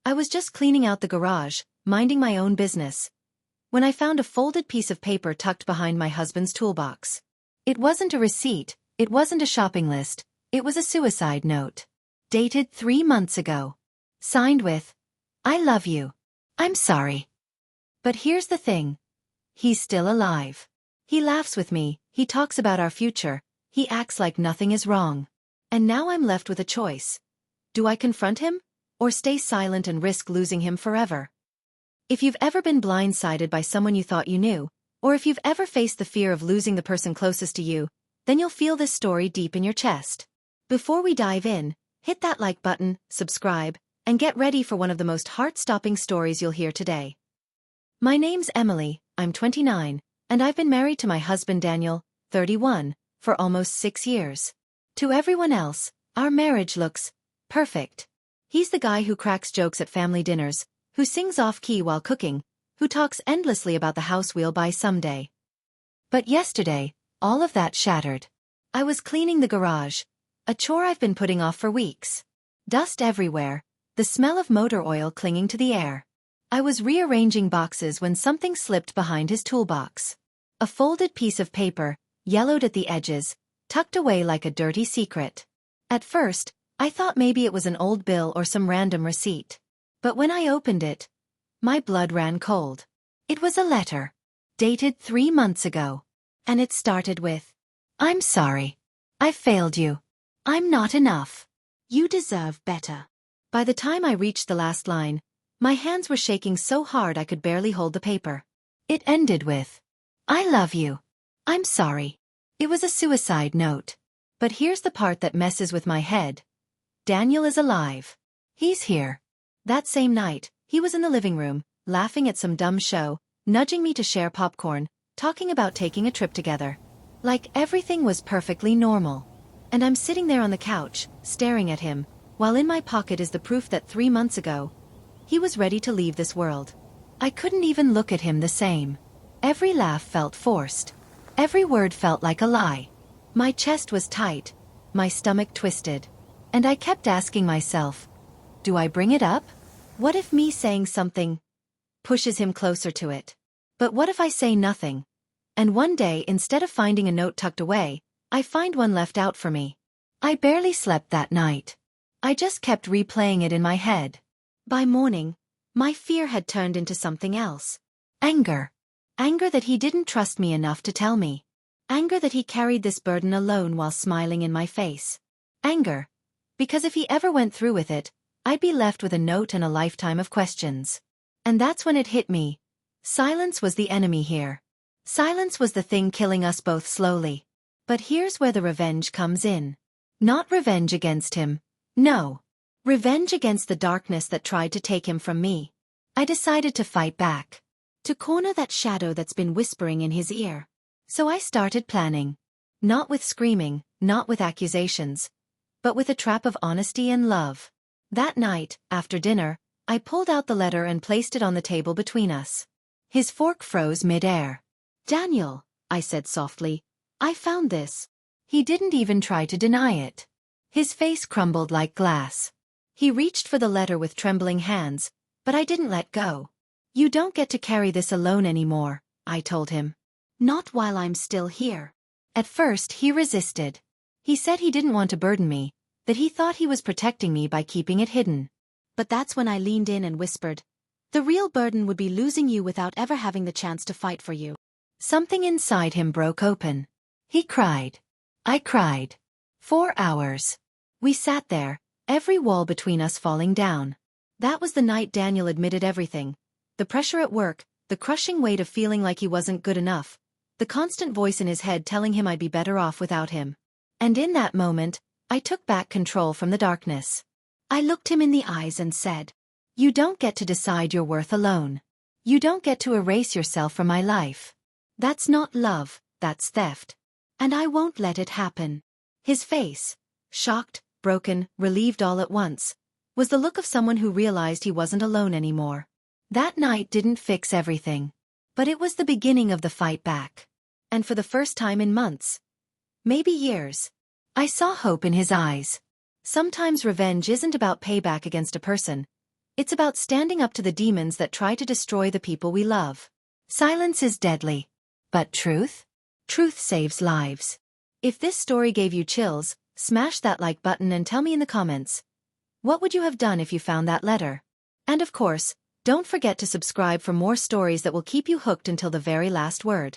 I was just cleaning out the garage, minding my own business, when I found a folded piece of paper tucked behind my husband's toolbox. It wasn't a receipt, it wasn't a shopping list, it was a suicide note. Dated 3 months ago. Signed with, "I love you. I'm sorry." But here's the thing. He's still alive. He laughs with me, he talks about our future, he acts like nothing is wrong. And now I'm left with a choice. Do I confront him? Or stay silent and risk losing him forever? If you've ever been blindsided by someone you thought you knew, or if you've ever faced the fear of losing the person closest to you, then you'll feel this story deep in your chest. Before we dive in, hit that like button, subscribe, and get ready for one of the most heart-stopping stories you'll hear today. My name's Emily, I'm 29, and I've been married to my husband Daniel, 31, for almost 6 years. To everyone else, our marriage looks perfect. He's the guy who cracks jokes at family dinners, who sings off-key while cooking, who talks endlessly about the house we'll buy someday. But yesterday, all of that shattered. I was cleaning the garage, a chore I've been putting off for weeks. Dust everywhere, the smell of motor oil clinging to the air. I was rearranging boxes when something slipped behind his toolbox. A folded piece of paper, yellowed at the edges, tucked away like a dirty secret. At first, I thought maybe it was an old bill or some random receipt. But when I opened it, my blood ran cold. It was a letter, dated 3 months ago. And it started with, "I'm sorry. I failed you. I'm not enough. You deserve better." By the time I reached the last line, my hands were shaking so hard I could barely hold the paper. It ended with, "I love you. I'm sorry." It was a suicide note. But here's the part that messes with my head. Daniel is alive. He's here. That same night, he was in the living room, laughing at some dumb show, nudging me to share popcorn, talking about taking a trip together. Like everything was perfectly normal. And I'm sitting there on the couch, staring at him, while in my pocket is the proof that 3 months ago, he was ready to leave this world. I couldn't even look at him the same. Every laugh felt forced. Every word felt like a lie. My chest was tight, my stomach twisted. And I kept asking myself, do I bring it up? What if me saying something pushes him closer to it? But what if I say nothing? And one day, instead of finding a note tucked away, I find one left out for me. I barely slept that night. I just kept replaying it in my head. By morning, my fear had turned into something else. Anger. Anger that he didn't trust me enough to tell me. Anger that he carried this burden alone while smiling in my face. Anger. Because if he ever went through with it, I'd be left with a note and a lifetime of questions. And that's when it hit me. Silence was the enemy here. Silence was the thing killing us both slowly. But here's where the revenge comes in. Not revenge against him. No. Revenge against the darkness that tried to take him from me. I decided to fight back. To corner that shadow that's been whispering in his ear. So I started planning. Not with screaming, not with accusations, but with a trap of honesty and love. That night, after dinner, I pulled out the letter and placed it on the table between us. His fork froze mid-air. "Daniel," I said softly, "I found this." He didn't even try to deny it. His face crumbled like glass. He reached for the letter with trembling hands, but I didn't let go. "You don't get to carry this alone anymore," I told him. "Not while I'm still here." At first, he resisted. He said he didn't want to burden me, that he thought he was protecting me by keeping it hidden. But that's when I leaned in and whispered, "The real burden would be losing you without ever having the chance to fight for you." Something inside him broke open. He cried. I cried. 4 hours. We sat there, every wall between us falling down. That was the night Daniel admitted everything. The pressure at work, the crushing weight of feeling like he wasn't good enough, the constant voice in his head telling him I'd be better off without him. And in that moment, I took back control from the darkness. I looked him in the eyes and said, "You don't get to decide your worth alone. You don't get to erase yourself from my life. That's not love, that's theft. And I won't let it happen." His face, shocked, broken, relieved all at once, was the look of someone who realized he wasn't alone anymore. That night didn't fix everything. But it was the beginning of the fight back. And for the first time in months, maybe years, I saw hope in his eyes. Sometimes revenge isn't about payback against a person. It's about standing up to the demons that try to destroy the people we love. Silence is deadly. But truth? Truth saves lives. If this story gave you chills, smash that like button and tell me in the comments. What would you have done if you found that letter? And of course, don't forget to subscribe for more stories that will keep you hooked until the very last word.